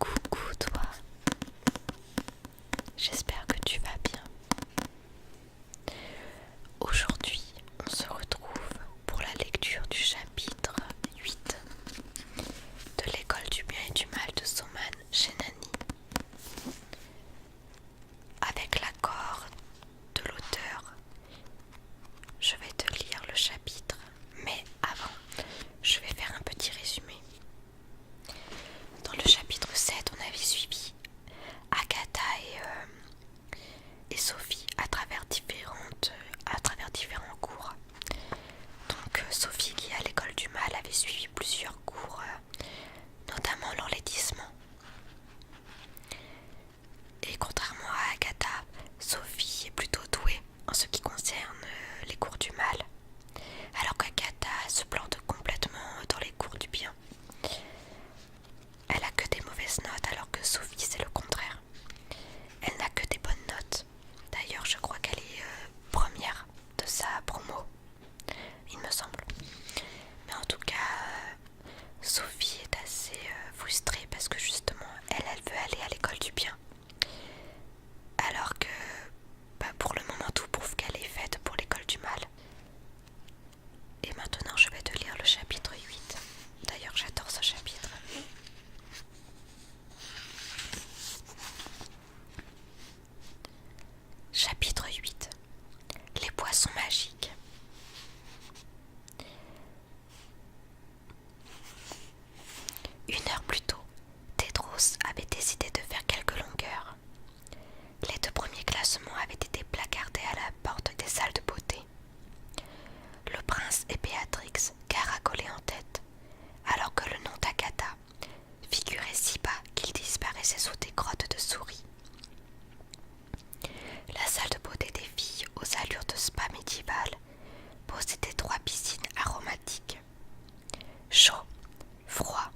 Coucou toi, j'espère que tu vas bien. Aujourd'hui, on se retrouve pour la lecture du chapitre 8 de L'école du bien et du mal de Soman Shenani. Avec l'accord de l'auteur, je vais te lire le chapitre, mais avant, je vais faire un petit résumé. Dans le chapitre 7, on avait suivi Agatha et Sophie à travers différents cours. Donc Sophie, qui est à l'école du mal, avait suivi plusieurs cours, notamment l'enlaidissement. Et contrairement à Agatha, Sophie est plutôt douée en ce qui concerne les cours du mal, alors qu'Agatha se plante complètement dans les cours du bien. Elle a que des mauvaises notes, alors que Sophie c'est le contraire. Elle n'a que des bonnes notes. D'ailleurs, je crois qu'elle est première de sa promo, il me semble. Mais en tout cas, Sophie est assez frustrée parce que justement, elle veut aller à l'école du bien. Alors que, pour le moment, tout prouve qu'elle est faite pour l'école du mal. Et maintenant, je vais te lire le chapitre 8. D'ailleurs, j'adore ce chapitre. Chapitre 8. Les poissons magiques. Une heure plus tôt, Tedros avait décidé de faire quelques longueurs. Les 2 premiers classements avaient été placardés à la porte des salles de beauté. Le prince et Béatrix caracolaient en tête, alors que le nom d'Agatha figurait si bas qu'il disparaissait sous des grottes de souris. La salle de beauté des filles aux allures de spa médiéval possédait 3 piscines aromatiques. Chaud, froid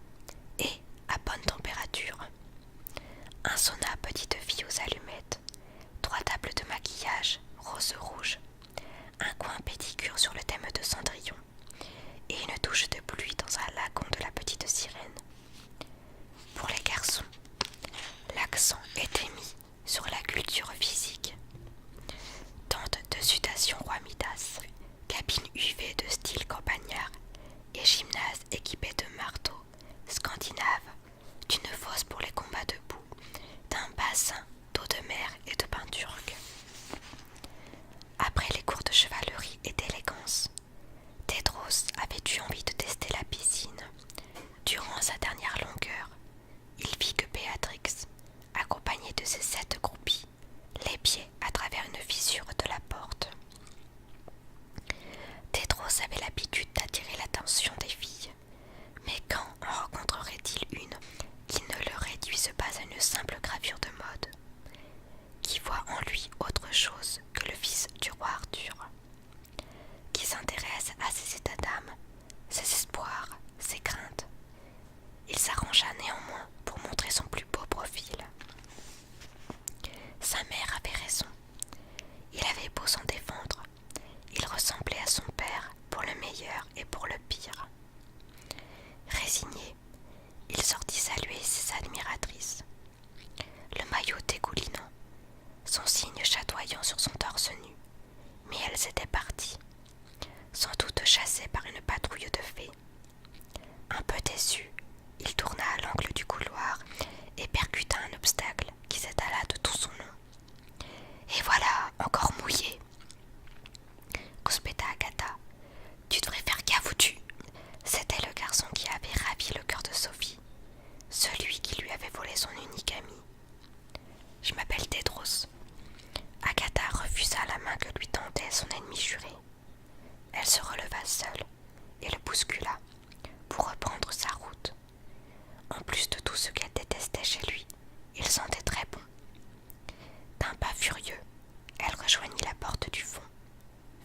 et à bonne température. Un sauna petite fille aux allumettes, 3 tables de maquillage rose-rouge, un coin pédicure sur le thème de Cendrillon et une douche de pluie dans un lagon de la petite sirène. Pour les garçons, l'accent était mis sur la culture physique. Tente de sudation roi Midas, cabine UV de style campagnard et gymnase équipé de marteaux scandinaves, d'une fosse pour les combats debout, d'un bassin d'eau de mer et de bain turc. Après les cours de chevalerie et d'élégance, Tedros avait eu envie de tester la piscine. Durant sa dernière longueur, il vit que Béatrix, accompagnée de ses 7 groupies, l'épiait à travers une fissure de la porte. Tedros avait l'habitude d'attirer l'attention des filles, mais quand en rencontrerait-il une qui ne le réduise pas à une simple gravure de mode, qui voit en lui autre chose que le fils du roi Arthur, qui s'intéresse à ses états d'âme, ses espoirs, ses craintes. Il s'arrangea néanmoins pour montrer son plus beau profil. Sa mère avait raison. Il avait beau s'en défendre, il ressemblait à son père pour le meilleur et pour le pire. Résigné, il sortit saluer ses admiratrices. Le maillot dégoulinant, son signe chatoyant sur son torse nu, mais elles étaient parties, sans doute chassées par une patrouille de fées. Un peu déçu, il tourna à l'angle du couloir et percuta un obstacle qui s'étala de tout son long. « Et voilà, encore mouillé !» rouspéta Agatha. « Tu devrais faire gaffe ou tu... » C'était le garçon qui avait ravi le cœur de Sophie, celui qui lui avait volé son unique ami. « Je m'appelle Tedros. » Agatha refusa la main que lui tendait son ennemi juré. Elle se releva seule et le bouscula pour reprendre sa route. En plus de tout ce qu'elle détestait chez lui, il sentait très bon. D'un pas furieux, elle rejoignit la porte du fond,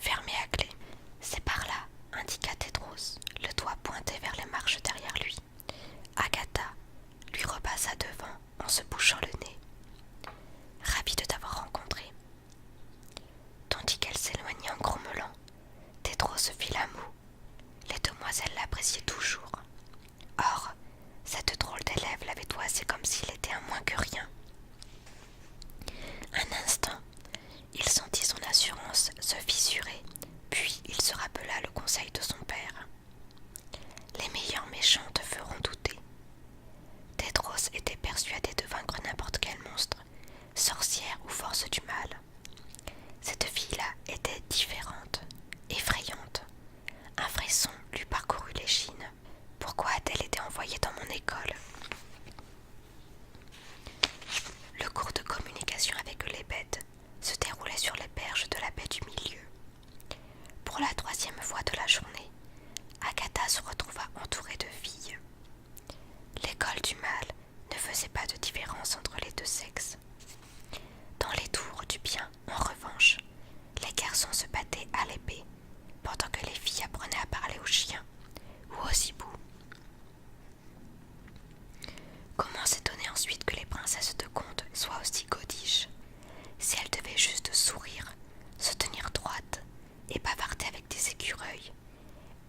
fermée à clé. « C'est par là », indiqua Tedros, le doigt pointé vers les marches derrière lui. Agatha lui repassa devant en se bouchant le nez. « Ravie de t'avoir rencontré. » Tandis qu'elle s'éloignait en grommelant, Tedros fit la moue. Les demoiselles l'appréciaient toujours. Or, cette drôle d'élève l'avait toisé comme s'il était prince était persuadé de vaincre n'importe quel monstre, sorcière ou force du mal. Cette fille-là était différente, effrayante. Un frisson lui parcourut l'échine. Pourquoi a-t-elle été envoyée dans mon école? Le cours de communication avec les bêtes se déroulait sur les berges de la baie du Milieu. Pour la 3e fois de la journée, Agatha se retrouva entourée de filles. L'école du mal ne faisait pas de différence entre les deux sexes. Dans les tours du bien, en revanche, les garçons se battaient à l'épée, pendant que les filles apprenaient à parler aux chiens ou aux hiboux. Comment s'étonner ensuite que les princesses de conte soient aussi godiches, si elles devaient juste sourire, se tenir droites et bavarder avec des écureuils?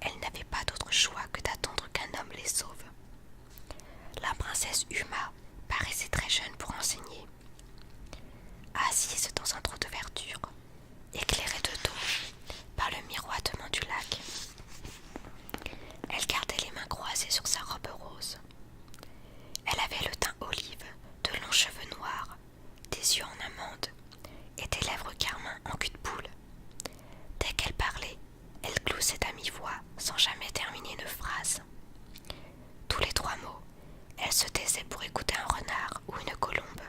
Elles n'avaient pas d'autre choix que d'attendre qu'un homme les sauve. La princesse Uma paraissait très jeune pour enseigner. Assise dans un trou de verdure, éclairée de dos par le miroitement du lac, elle gardait les mains croisées sur sa robe rose. Elle avait le teint olive, de longs cheveux noirs, des yeux en amande et des lèvres carmin en cul de poule. Dès qu'elle parlait, elle gloussait à mi-voix sans jamais terminer une phrase. Tous les 3 mots, elle se taisait pour écouter un renard ou une colombe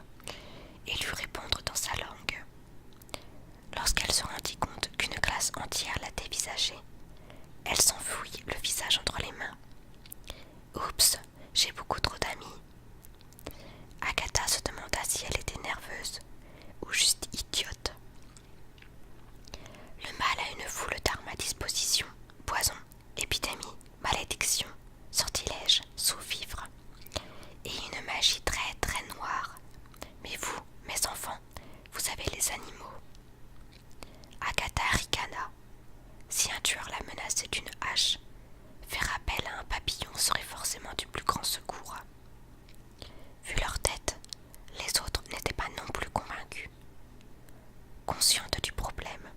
et lui répondre dans sa langue. Lorsqu'elle se rendit compte qu'une classe entière la dévisageait, elle s'enfouit le visage entre les mains. « Oups, j'ai beaucoup trop d'amis. » Agatha se demanda si elle était nerveuse ou juste idiote. Le mal a une foule d'armes à disposition: poison, épidémie, malédiction, sortilège, sous-fifre, et une magie très très noire. Mais vous, mes enfants, vous avez les animaux. Agatha ricana. Si un tueur la menaçait d'une hache, faire appel à un papillon serait forcément du plus grand secours. Vu leur tête, les autres n'étaient pas non plus convaincus. Consciente du problème,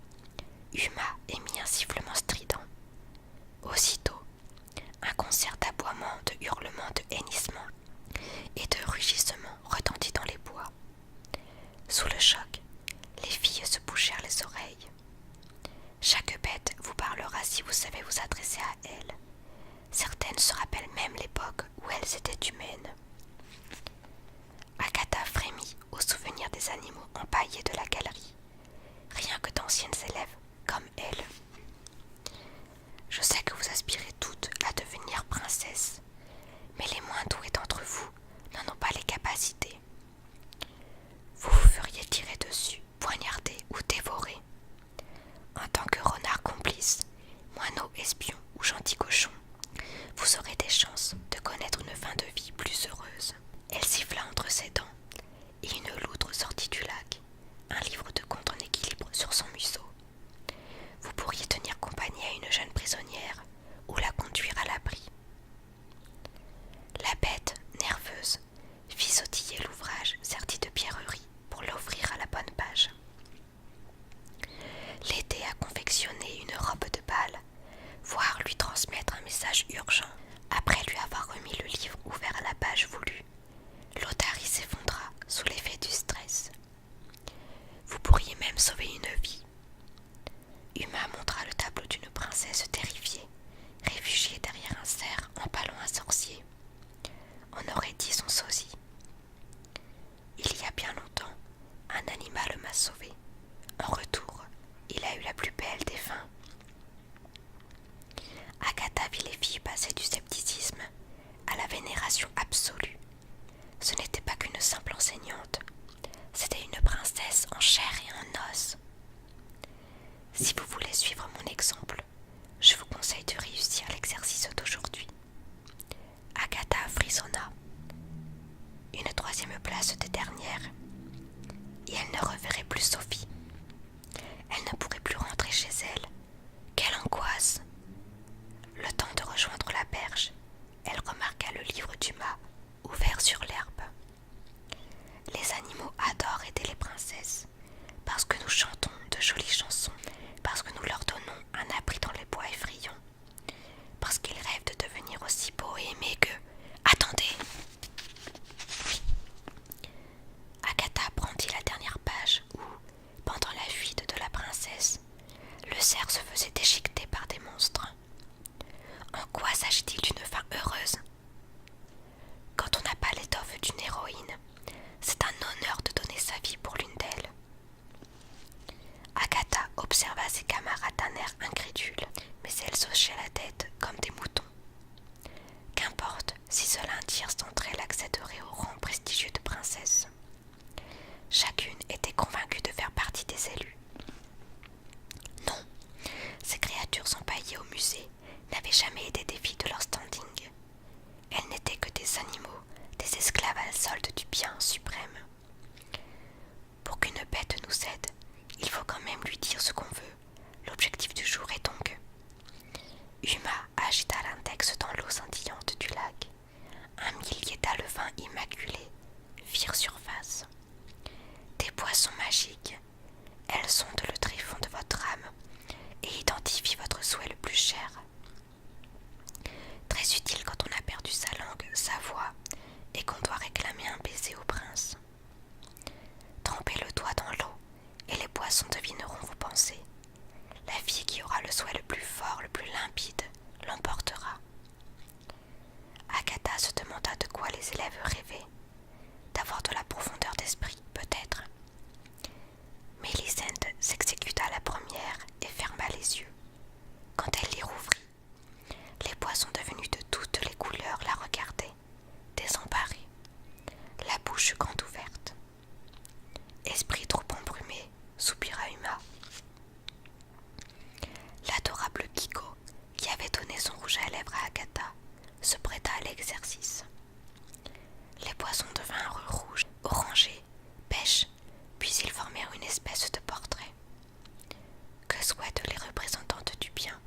Uma émit un sifflement strident. Aussitôt, un concert d'aboiements, de hurlements, de hennissements et de rugissements retentit dans les bois. Sous le choc, les filles se bouchèrent les oreilles. Chaque bête vous parlera si vous savez vous adresser à elle. Certaines se rappellent même l'époque où elles étaient humaines. Agatha frémit au souvenir des animaux empaillés de la galerie, rien que d'anciennes élèves comme elle. Je sais que vous aspirez toutes à devenir princesse, mais les moins doués d'entre vous n'en ont pas les capacités. Vous vous feriez tirer dessus, poignarder ou dévorer. En tant que renard complice, moineau espion ou gentil cochon, vous aurez des chances de connaître une fin de vie plus heureuse. Elle siffla entre ses dents, et une loutre sortit du lac, un livre de contes en équilibre sur son museau. Vous pourriez tenir compagnie à une jeune prisonnière ou la conduire à l'abri. La bête, nerveuse, fit sautiller l'ouvrage serti de pierreries pour l'offrir à la bonne page. L'aider à confectionner une robe de bal, voire lui transmettre un message urgent, après lui avoir remis le livre ouvert à la page voulue, l'otarie s'effondra sous l'effet du stress. Vous pourriez même sauver une vie. Uma montra le tableau d'une princesse terrifiée, réfugiée derrière un cerf empalant un sorcier. On aurait dit son sosie. Il y a bien longtemps, un animal m'a sauvé. En retour, il a eu la plus belle des fins. Agatha vit les filles passer du scepticisme à la vénération absolue. Ce n'était pas qu'une simple enseignante, c'était une princesse en chair et en os. Si vous voulez suivre mon exemple, je vous conseille de réussir l'exercice d'aujourd'hui. Agatha frissonna. Une 3e place de dernière, et elle ne reverrait plus Sophie. Elle ne pourrait plus rentrer chez elle. Quelle angoisse! Le temps de rejoindre la berge, elle remarqua le livre d'Uma ouvert sur l'herbe. Les animaux adorent aider les princesses, parce que nous chantons de jolies chansons, parce que nous leur donnons un abri dans les bois effrayants, parce qu'ils rêvent de devenir aussi beaux et aimés que... Attendez! solde du bien suprême. Pour qu'une bête nous aide, il faut quand même lui dire ce qu'on veut. L'objectif du jour est donc... Uma agita l'index dans l'eau scintillante du lac. Un millier d'alevins immaculés firent surface. Des poissons magiques, elles sondent le tréfonds de votre âme et identifient votre souhait le plus cher. Très utile quand on a perdu sa langue, sa voix, et qu'on doit réclamer un baiser au prince. Trempez le doigt dans l'eau, et les poissons devineront vos pensées. La fille qui aura le souhait le plus fort, le plus limpide, l'emportera. Agatha se demanda de quoi les élèves rêvaient. D'avoir de la profondeur d'esprit, peut-être. Mélisende s'exécuta la première et ferma les yeux. Quand elle les rouvrit, les poissons devenus de toutes les couleurs la regardaient, désemparés, la bouche grande ouverte. Esprit trop embrumé, soupira Uma. L'adorable Kiko, qui avait donné son rouge à lèvres à Agatha, se prêta à l'exercice. Les poissons devinrent rouges, orangés, pêches, puis ils formèrent une espèce de portrait. Que souhaitent les représentantes du bien,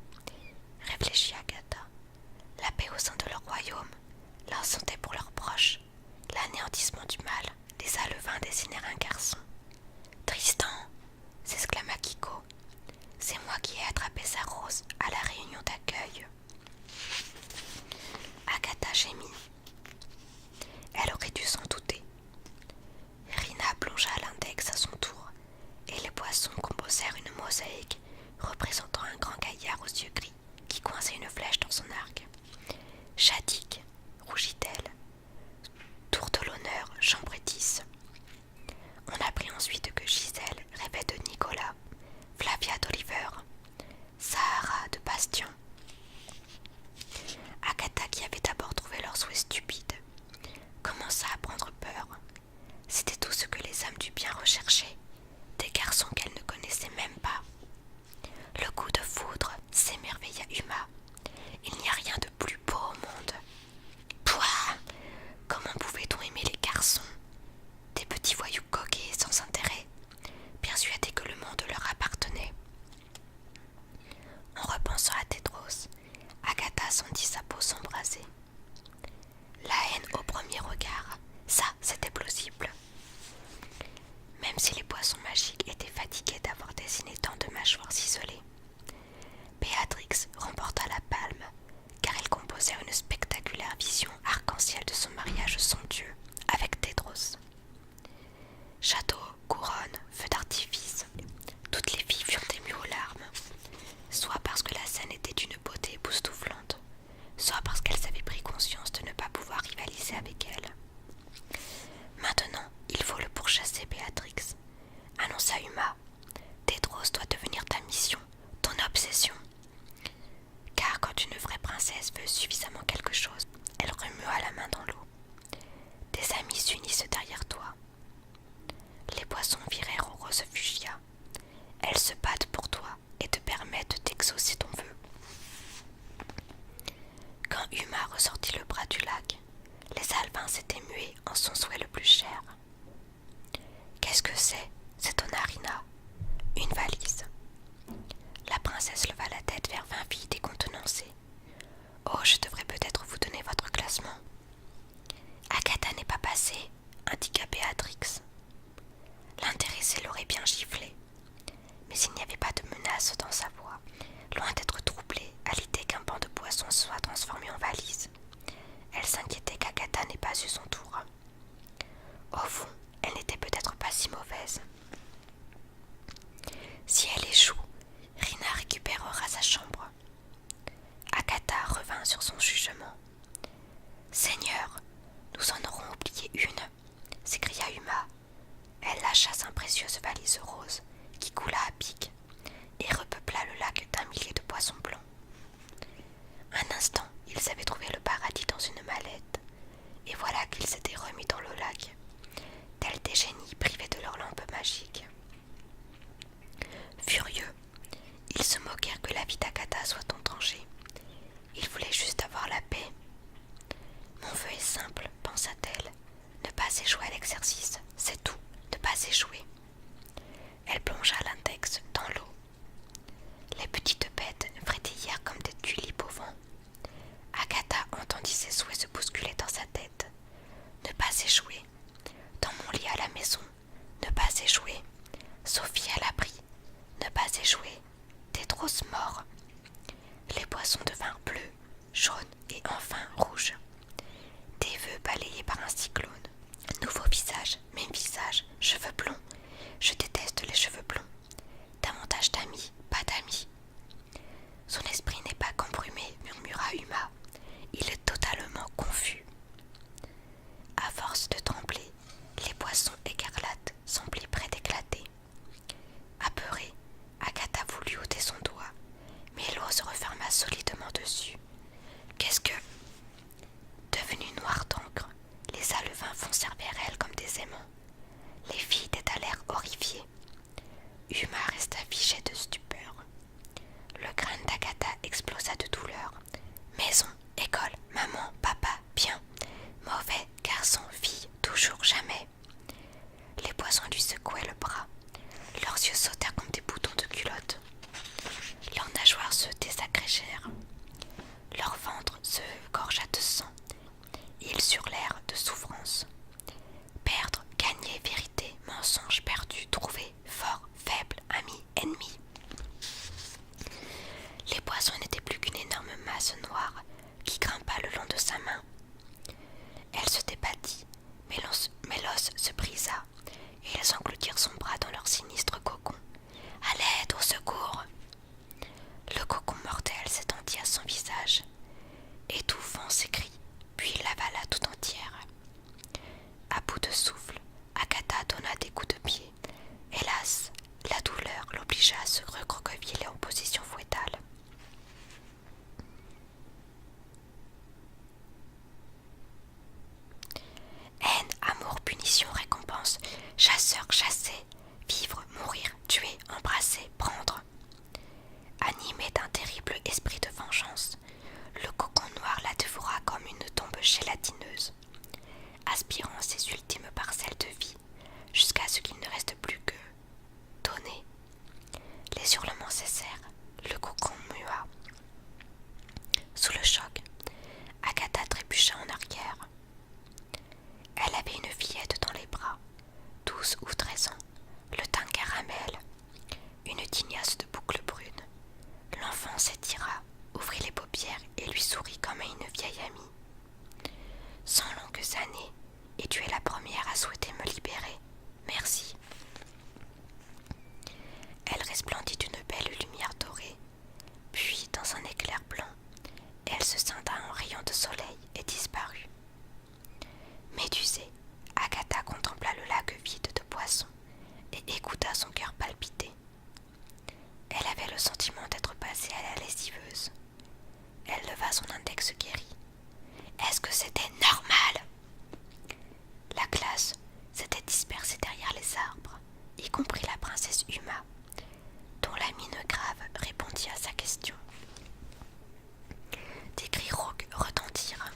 réfléchit Agatha. La paix au sein de leur royaume, la santé pour leurs proches, l'anéantissement du mal. Les alevins dessinèrent un garçon. Tristan, s'exclama Kiko, c'est moi qui ai attrapé sa rose à la réunion d'accueil. Agatha gémit. Elle aurait dû s'en douter. Rina plongea l'index à son tour, et les poissons composèrent une mosaïque représentant un grand gaillard aux yeux gris qui coinçait une flèche dans son arc. Chadik, rougit-elle. Tour de l'honneur, chambre 10. On apprit ensuite que Gisèle rêvait de Nicolas, Flavia d'Oliver, Sahara de Bastien. Agatha, qui avait d'abord trouvé leur souhait stupide, commença à prendre peur. C'était tout ce que les âmes du bien recherchaient, des garçons qu'elle ne connaissait même pas. Le coup de foudre, s'émerveilla Uma. Il n'y a rien de plus beau au monde. Pouah! Comment pouvait-on aimer les garçons? Des petits voyous coquets sans intérêt, persuadés que le monde leur appartenait. En repensant à Tedros, Agatha sentit sa peau s'embraser. La haine au premier regard, ça c'était plausible. Même si les poissons magiques étaient fatigués d'avoir dessiné tant de mâchoires ciselées, Béatrix remporta la palme, car elle composait une spectaculaire vision arc-en-ciel de son mariage somptueux avec Tedros. Château, couronne, feux d'artifice, toutes les filles furent émues aux larmes, soit parce que la scène était d'une beauté époustouflante, soit parce qu'elles avaient pris conscience de ne pas pouvoir rivaliser avec elle. Maintenant, il faut le pourchasser, Béatrix, annonça Uma. Tedros doit devenir ta mission, ton obsession. Car quand une vraie princesse veut suffisamment quelque chose, elle remua la main dans l'eau. Tes amis s'unissent derrière toi. Les poissons virèrent au rose fuchsia. Elles se battent pour toi et te permettent d'exaucer ton vœu. Quand Uma ressortit le bras du lac, les alevins s'étaient mués en son souhait le plus cher. Qu'est-ce que c'est? S'étonna Rina. Une valise. La princesse leva la tête vers 20 filles décontenancées. Oh, je devrais peut-être vous donner votre classement. Agatha n'est pas passée, indiqua Béatrix. L'intéressé l'aurait bien giflé, mais il n'y avait pas de menace dans sa voix, loin d'être troublée à l'idée qu'un banc de poissons soit transformé en valise. Elle s'inquiétait qu'Agatha n'ait pas eu son tour. Au fond, elle n'était peut-être pas si mauvaise. Si elle échoue, Rina récupérera sa chambre. Agatha revint sur son jugement. « Seigneur, nous en aurons oublié une !» s'écria Uma. Elle lâcha sa précieuse valise rose, qui coula à pic, et repeupla le lac d'un millier de poissons blancs. Un instant, ils avaient trouvé le paradis dans une mallette, et voilà qu'ils s'étaient remis dans le lac, tels des génies privés de leur lampe magique. Furieux, ils se moquèrent que la vie d'Agatha soit en danger. Ils voulaient juste avoir la paix. Mon vœu est simple, pensa-t-elle, ne pas maison, ne pas échouer. Sophie à l'abri, ne pas échouer. Tétros mort. Les poissons devinrent bleus, jaunes et enfin rouges. Des vœux balayés par un cyclone. Nouveau visage, même visage, cheveux blonds. Je déteste les cheveux blonds. Davantage d'amis, pas d'amis. Son esprit n'est pas qu'embrumé, murmura Uma. Il est totalement confus. À force de trembler, les poissons écarlates semblaient près d'éclater. Apeurée, Agatha voulut ôter son doigt, mais l'eau se referma solidement dessus. Qu'est-ce que... Devenue noire d'encre, les alevins foncèrent vers elle comme des aimants. Les filles détalèrent horrifiées. Uma resta figée de stupeur. Le crâne d'Agatha explosa de douleur. Maison, école, maman, papa, bien. Mauvais, garçon, fille, toujours, jamais. Les poissons lui secouaient le bras. Leurs yeux sautèrent comme des boutons de culotte. Leurs nageoires se désagrégèrent. Leur ventre se gorgea de sang. Ils hurlèrent de souffrance. Perdre, gagner, vérité, mensonge, perdu, trouvé, fort, faible, ami, ennemi. Les poissons n'étaient plus qu'une énorme masse noire qui grimpa le long de sa main. Elle se débattit, mais l'os se brisa, et elles engloutirent son bras dans leur sinistre cocon. À l'aide, au secours! Le cocon mortel s'étendit à son visage, étouffant ses cris, puis l'avala tout entière. À bout de souffle, Agatha donna des coups de pied. Hélas, la douleur l'obligea à se recroqueviller en position foetale. Haine, amour, punition, récompense, chasseur, chasser, vivre, mourir, tuer, embrasser, prendre. Animé d'un terrible esprit de vengeance, le cocon noir la dévora comme une tombe gélatineuse, aspirant ses ultimes parcelles de vie, jusqu'à ce qu'il ne reste plus que donner. Les hurlements cessèrent, le cocon mua. Sous le choc, Agatha trébucha en arrière. Elle avait une fillette dans les bras, 12 ou 13 ans, le teint caramel, une tignasse de boucles brunes. L'enfant s'étira, ouvrit les paupières et lui sourit comme à une vieille amie. 100 longues années, et tu es la première à souhaiter me libérer. Merci. Elle resplendit d'une belle lumière dorée, puis dans un éclair blanc, elle se scinda en rayon de soleil et disparut. Médusée, Agatha contempla le lac vide de poissons et écouta son cœur palpiter. Elle avait le sentiment d'être passée à la lessiveuse. Elle leva son index guéri. Est-ce que c'était normal? La classe s'était dispersée derrière les arbres, y compris la princesse Uma, dont la mine grave répondit à sa question. Des cris rauques retentirent.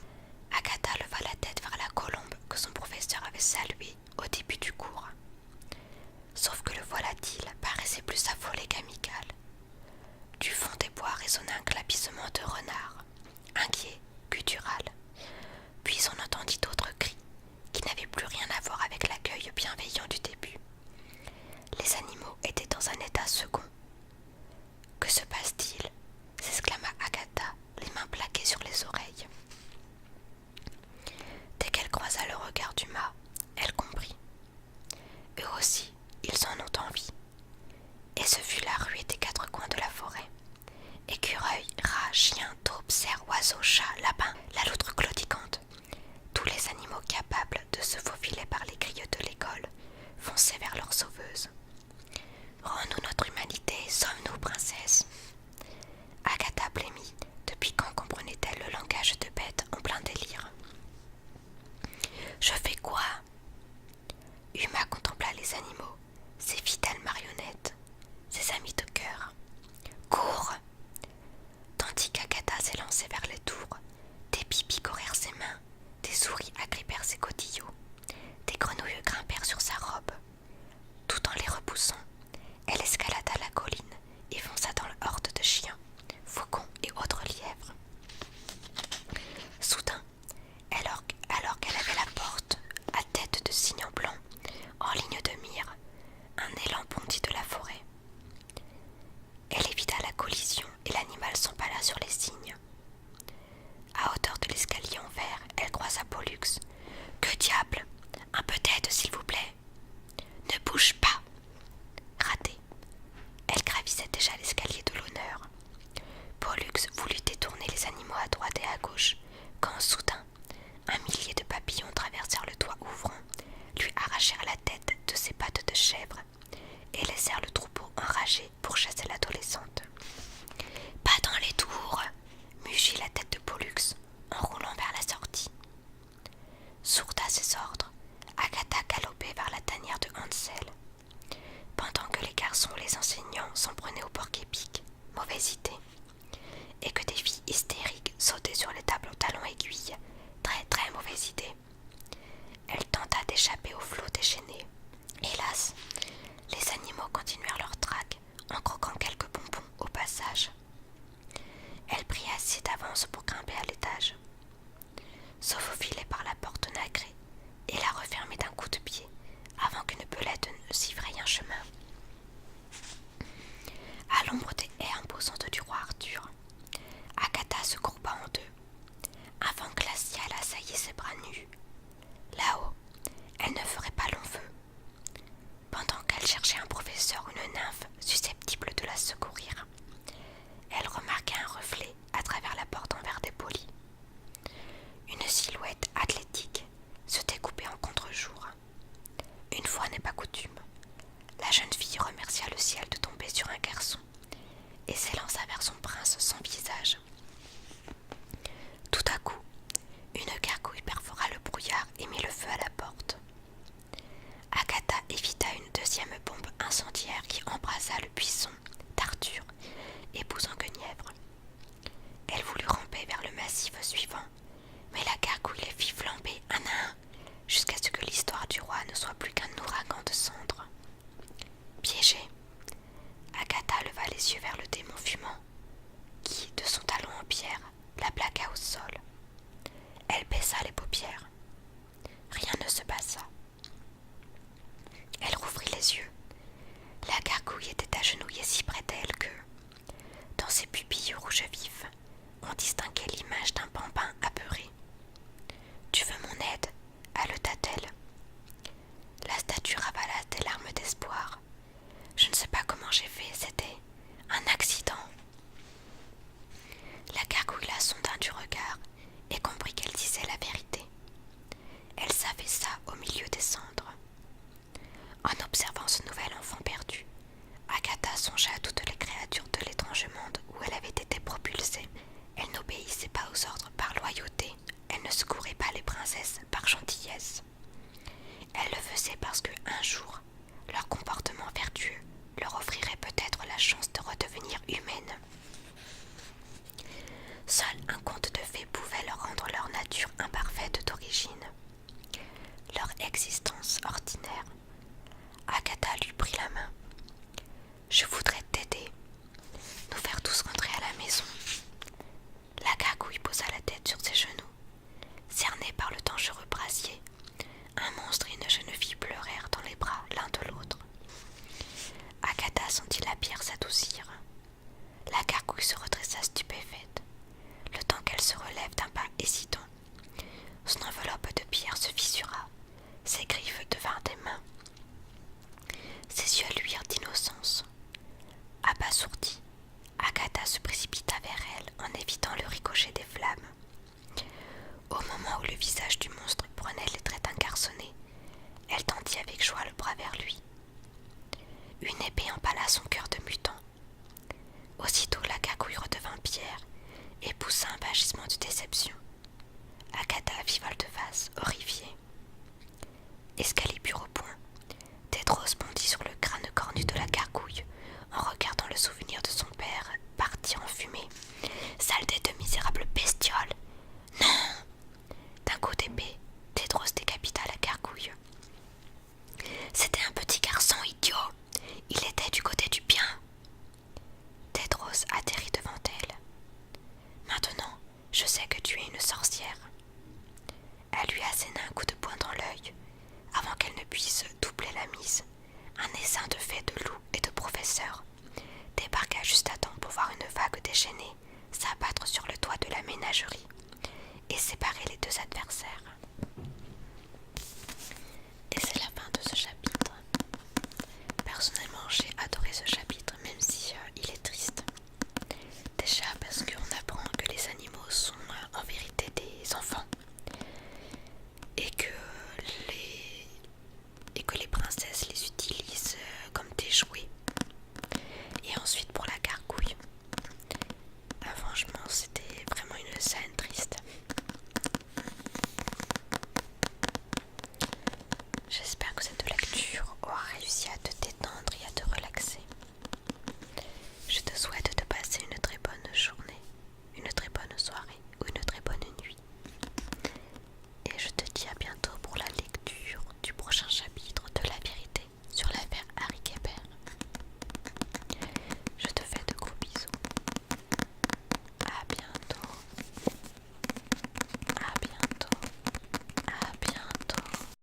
Agatha leva la tête vers la colombe que son professeur avait saluée au début du cours. Sauf que le volatile paraissait plus affolé qu'amical. Du fond des bois résonna un clapissement de renard, inquiet, guttural. Puis on entendit d'autres cris qui n'avaient plus rien à voir avec l'accueil bienveillant du début. Les animaux étaient dans un état second. Que se passe-t-il? S'exclama Agatha, les mains plaquées sur les oreilles. Dès qu'elle croisa le regard d'Uma, elle comprit. Eux aussi, ils en ont envie. Et ce fut la ruée des quatre coins de la forêt. Écureuils, rats, chiens, taupes, cerfs, oiseaux, chats, lapins, la loutre claudicante. Tous les animaux capables de se faufiler par les grilles de l'école fonçaient vers leur sauveuse. Rends-nous notre humanité, sommes-nous, princesse? Agatha blêmit. Depuis quand comprenait-elle le langage de bêtes en plein délire? Je fais quoi? Uma contempla les animaux, ses fidèles marionnettes, ses amis de cœur. Cours! Tandis qu'Agatha s'élançait vers les tours, des pies picorèrent ses mains, des souris agrippèrent ses godillots, des grenouilles grimpèrent sur sa robe. Tout en les repoussant, elle escalada la colline et fonça dans la horde de chiens, faucons et autres lièvres. Soudain, alors qu'elle avait la porte à tête de cygne blanc, en ligne vaisselle. Pendant que les garçons ou les enseignants s'en prenaient au porc-épic, mauvaise idée, et que des filles hystériques sautaient sur les tables aux talons aiguilles, très très mauvaise idée. Elle tenta d'échapper au flot déchaîné. Hélas, les animaux continuèrent leur traque en croquant quelques bonbons au passage. Elle prit assez d'avance pour grimper à l'étage, se faufiler par la porte nacrée et la refermer d'un coup de pied avant qu'une belette ne s'y fraye un chemin. À l'ombre des haies imposantes du roi Arthur, Agatha se courba en deux. Un vent glacial assaillit ses bras nus. Là-haut, elle ne ferait pas long feu. Pendant qu'elle cherchait un professeur ou une nymphe susceptible de la secourir, elle remarqua un reflet à travers la porte en verre dépoli. Une silhouette athlétique se découpait en contre-jour. Une fois n'est pas coutume, la jeune fille remercia le ciel de tomber sur un garçon et s'élança vers son prince sans visage. Tout à coup, une gargouille perfora le brouillard et mit le feu à la porte. Agatha évita une deuxième bombe incendiaire qui embrasa le buisson d'Arthur et Bouzanguenièvre. Elle voulut ramper vers le massif suivant, mais la gargouille les fit flamber un à un jusqu'à ce que l'histoire du roi ne soit plus qu'un ouragan de cendres. Piégée, Agatha leva les yeux vers le démon fumant, qui, de son talon en pierre, la plaqua au sol. Elle baissa les paupières. Rien ne se passa. Elle rouvrit les yeux. La gargouille était agenouillée si près d'elle que, dans ses pupilles rouges vifs, on distinguait l'image d'un bambin apeuré. « Tu veux mon aide ?» haleta-t-elle. La statue ravala des larmes d'espoir. « Je ne sais pas comment j'ai fait, c'était un accident. » La gargouille la sonda du regard et comprit qu'elle disait la vérité. Elle s'affaissa au milieu des cendres. En observant ce nouvel enfant perdu, Agatha songea à toutes les créatures de l'étrange monde où elle avait été propulsée. Elle n'obéissait pas aux ordres par loyauté, elle ne secourait pas les princesses par gentillesse. Elle le faisait parce que, un jour, leur comportement vertueux leur offrirait peut-être la chance de redevenir humaines. Seul un conte de fées pouvait leur rendre leur nature imparfaite d'origine, leur existence ordinaire. Agatha lui prit la main. « Je voudrais t'aider, nous faire tous rentrer à la maison. » La gargouille posa la tête sur ses genoux. Cernée par le dangereux brasier, un monstre et une jeune fille pleurèrent dans les bras l'un de l'autre. Agatha sentit la pierre s'adoucir. La gargouille se redressa stupéfaite, le temps qu'elle se relève d'un pas hésitant. Son enveloppe de pierre se fissura, ses griffes devinrent des mains. Ses yeux luirent d'innocence. Abasourdie, Agatha se précipita vers elle en évitant le ricochet des flammes. Au moment où le visage du monstre prenait les traits d'un garçonnet, elle tendit avec joie le bras vers lui. Une épée empala son cœur de mutant. Aussitôt la gargouille redevint pierre et poussa un vagissement de déception. Agatha vit volte-face, horrifiée. Excalibur au poing, Tédros bondit sur le crâne cornu de la gargouille en regardant le souvenir de son père partir en fumée. « Saleté de misérable bestiole !»« Non !» D'un coup d'épée, Tédros décapita la gargouille. « C'était un petit garçon idiot. Il était du côté du bien. » Tédros atterrit devant elle. « Maintenant, je sais que tu es une sorcière. » Elle lui asséna un coup de poing dans l'œil, avant qu'elle ne puisse doubler la mise. Un essaim de fées, de loups et de professeurs débarqua juste à temps pour voir une vague déchaînée s'abattre sur le toit de la ménagerie et séparer les deux adversaires. Et c'est la fin de ce chapitre. Personnellement, j'ai adoré ce chapitre, même si il est triste. Déjà parce qu'on apprend que les animaux sont en vérité des enfants et que les princesses les utilisent comme des jouets. Et ensuite pour la gargouille, franchement c'était vraiment une scène triste. de tes